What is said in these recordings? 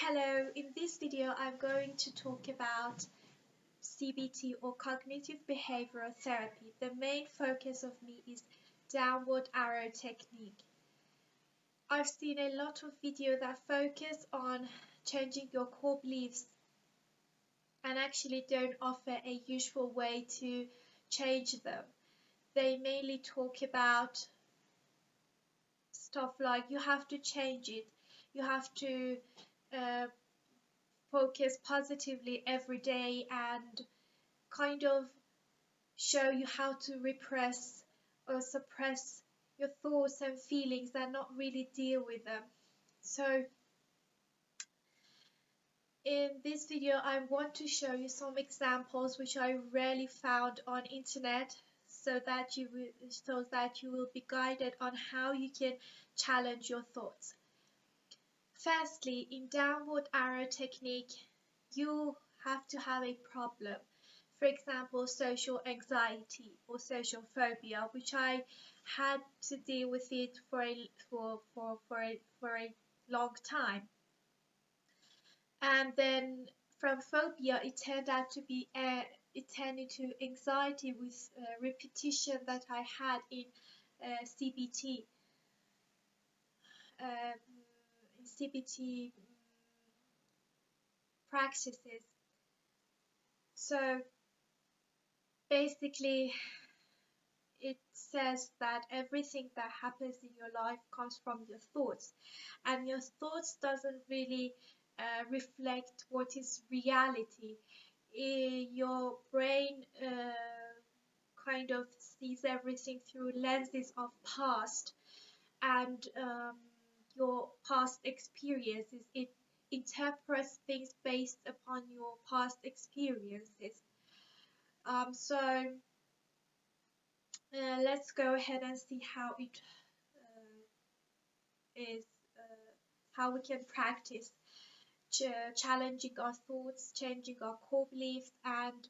Hello, in this video I'm going to talk about CBT or cognitive behavioral therapy. The main focus of me is downward arrow technique. I've seen a lot of videos that focus on changing your core beliefs and actually don't offer a useful way to change them. They mainly talk about stuff like you have to change it, you have to focus positively every day and kind of show you how to repress or suppress your thoughts and feelings and not really deal with them. So in this video I want to show you some examples which I rarely found on internet so that you will be guided on how you can challenge your thoughts. Firstly, in downward arrow technique, you have to have a problem. For example, social anxiety or social phobia, which I had to deal with it for a long time. And then from phobia, it turned into anxiety with repetition that I had in CBT. CBT practices. So basically it says that everything that happens in your life comes from your thoughts, and your thoughts doesn't really reflect what is reality. Your brain kind of sees everything through lenses of past and your past experiences. It interprets things based upon your past experiences. Let's go ahead and see how it is, how we can practice challenging our thoughts, changing our core beliefs, and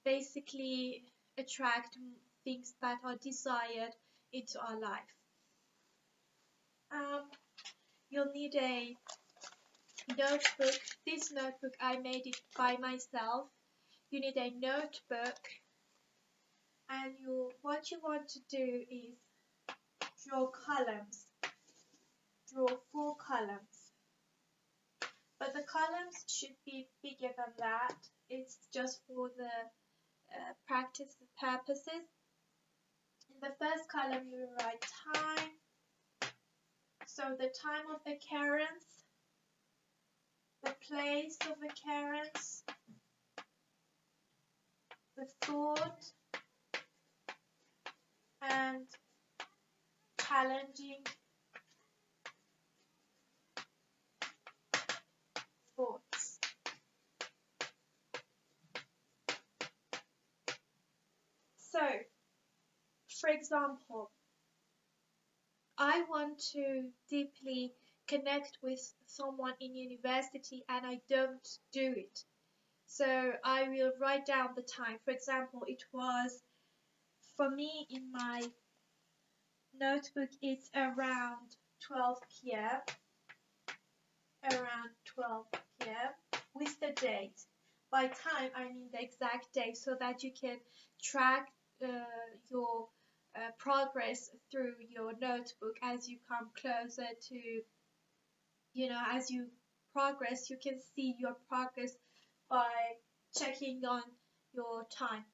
basically attract things that are desired into our life. You'll need a notebook. This notebook I made it by myself. You need a notebook, and what you want to do is draw columns. Draw 4 columns. But the columns should be bigger than that. It's just for the practice purposes. In the first column you write time. So the time of occurrence, the place of occurrence, the thought, and challenging thoughts. So, for example, I want to deeply connect with someone in university and I don't do it. So I will write down the time. For example, it was, for me in my notebook, it's around 12 p.m. Around 12 p.m. with the date. By time, I mean the exact date so that you can track your progress through your notebook as you come closer to, as you progress, you can see your progress by checking on your time.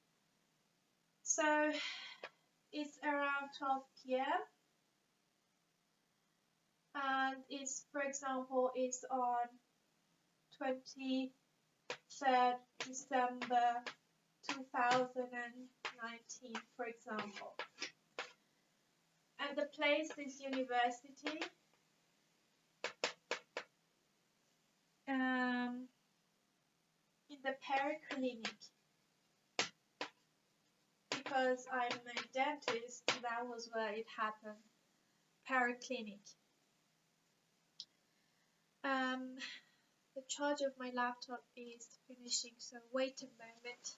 So it's around 12 p.m. and it's, for example, it's on 23rd December 2019, for example. And the place is university. In the periclinic, because I'm a dentist, that was where it happened. Periclinic. The charge of my laptop is finishing, so wait a moment.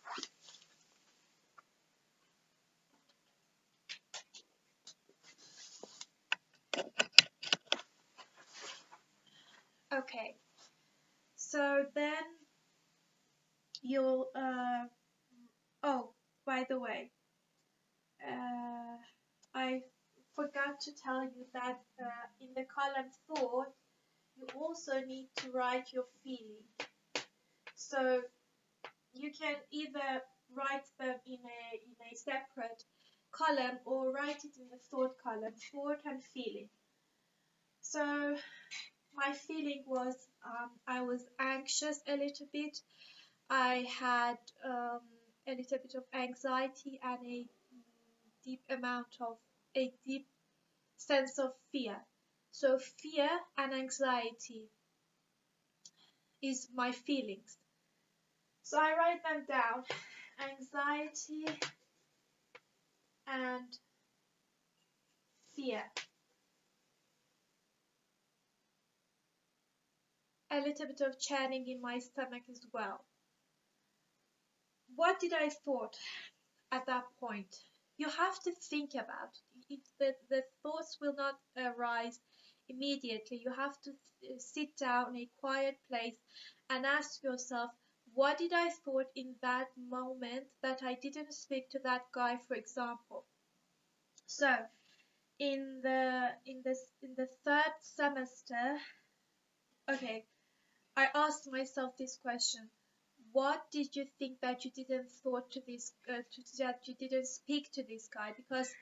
Okay, So then you'll oh, by the way, I forgot to tell you that in the column thought you also need to write your feeling. So you can either write them in a separate column or write it in the thought column, thought and feeling. So my feeling was I was anxious a little bit. I had a little bit of anxiety and a deep sense of fear. So fear and anxiety is my feelings. So I write them down. Anxiety and fear. A little bit of churning in my stomach as well. What did I thought at that point? You have to think about it. The thoughts will not arise immediately. You have to sit down in a quiet place and ask yourself, what did I thought in that moment that I didn't speak to that guy, for example? So in the third semester, okay, I asked myself this question: what did you think that you didn't thought to this that you didn't speak to this guy? Because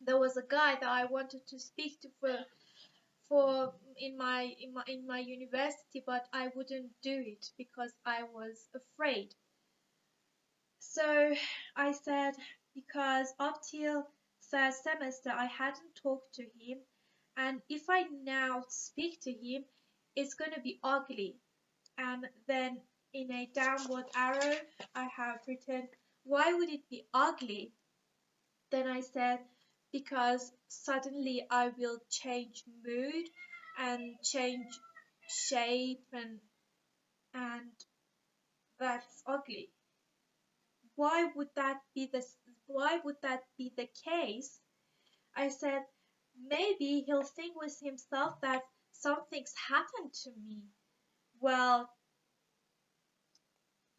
there was a guy that I wanted to speak to for in my university, but I wouldn't do it because I was afraid. So I said, because up till third semester I hadn't talked to him, and if I now speak to him, it's going to be ugly. And then in a downward arrow I have written, why would it be ugly? Then I said, because suddenly I will change mood and change shape, and that's ugly. Why would that be the case? I said, maybe he'll think with himself that something's happened to me. Well,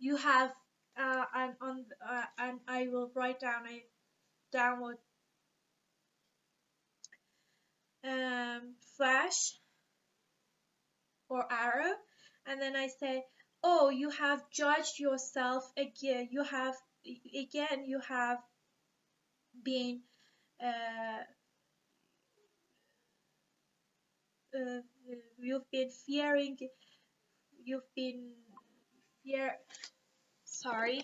you have and I will write down a downward flash or arrow, and then I say, oh, you have judged yourself again. You have been uh, you've been fearing. You've been fear. Sorry.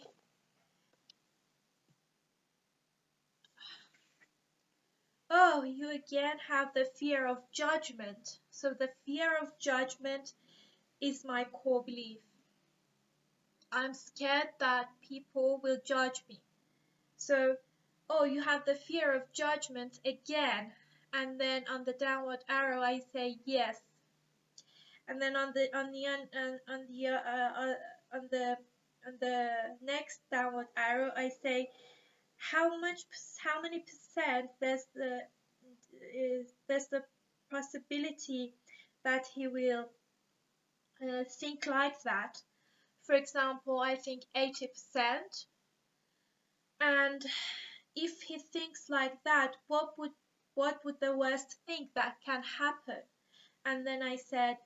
Oh, you again have the fear of judgment. So the fear of judgment is my core belief. I'm scared that people will judge me. So, oh, you have the fear of judgment again. And then on the downward arrow, I say yes. And then on the next downward arrow, I say how many percent there's the possibility that he will think like that. For example, I think 80%. And if he thinks like that, what would the worst thing that can happen? And then I said,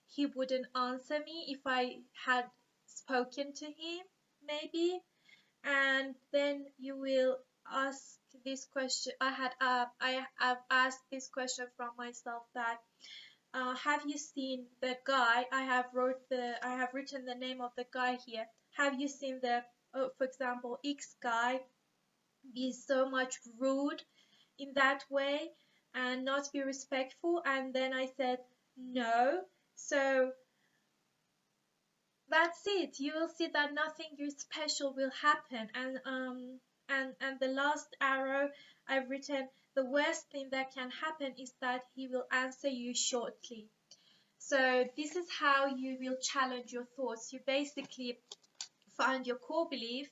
he wouldn't answer me if I had spoken to him, maybe. And then you will ask this question. I have asked this question from myself, that have you seen the guy? I have written the name of the guy here. Have you seen for example, X guy be so much rude in that way and not be respectful? And then I said no. So that's it. You will see that nothing special will happen. And the last arrow I've written, the worst thing that can happen is that he will answer you shortly. So this is how you will challenge your thoughts. You basically find your core belief.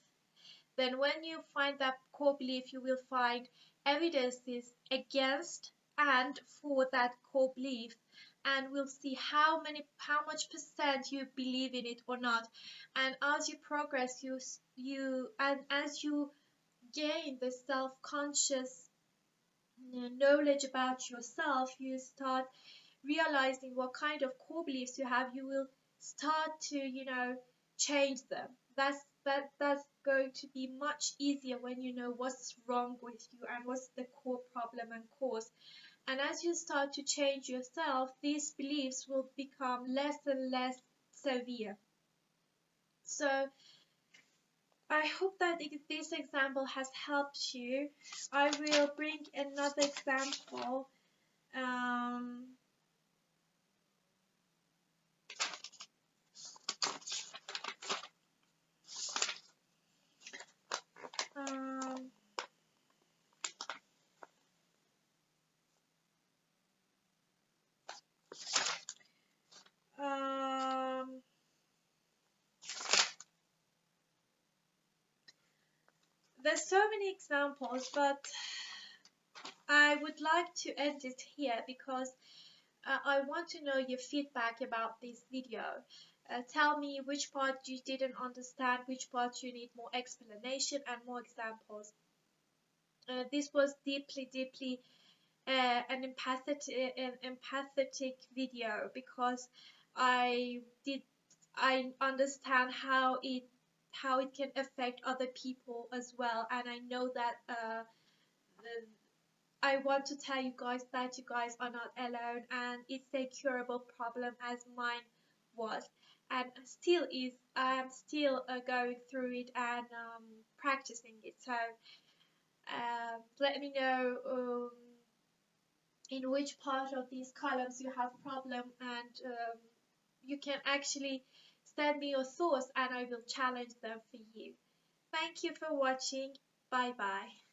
Then when you find that core belief, you will find evidences against and for that core belief. and we'll see how much percent you believe in it or not. And as you progress, and as you gain the self-conscious knowledge about yourself, you start realizing what kind of core beliefs you have. You will start to, change them. That's going to be much easier when you know what's wrong with you and what's the core problem and cause. And as you start to change yourself, these beliefs will become less and less severe. So I hope that this example has helped you. I will bring another example. Um, um, um, there's so many examples, but I would like to end it here because I want to know your feedback about this video. Tell me which part you didn't understand, which part you need more explanation and more examples. This was deeply an empathetic video because I understand how it can affect other people as well, and I know that I want to tell you guys that you guys are not alone, and it's a curable problem as mine was, and still is. I'm still going through it and practicing it. So let me know in which part of these columns you have problem, and you can actually send me your thoughts and I will challenge them for you. Thank you for watching. Bye bye.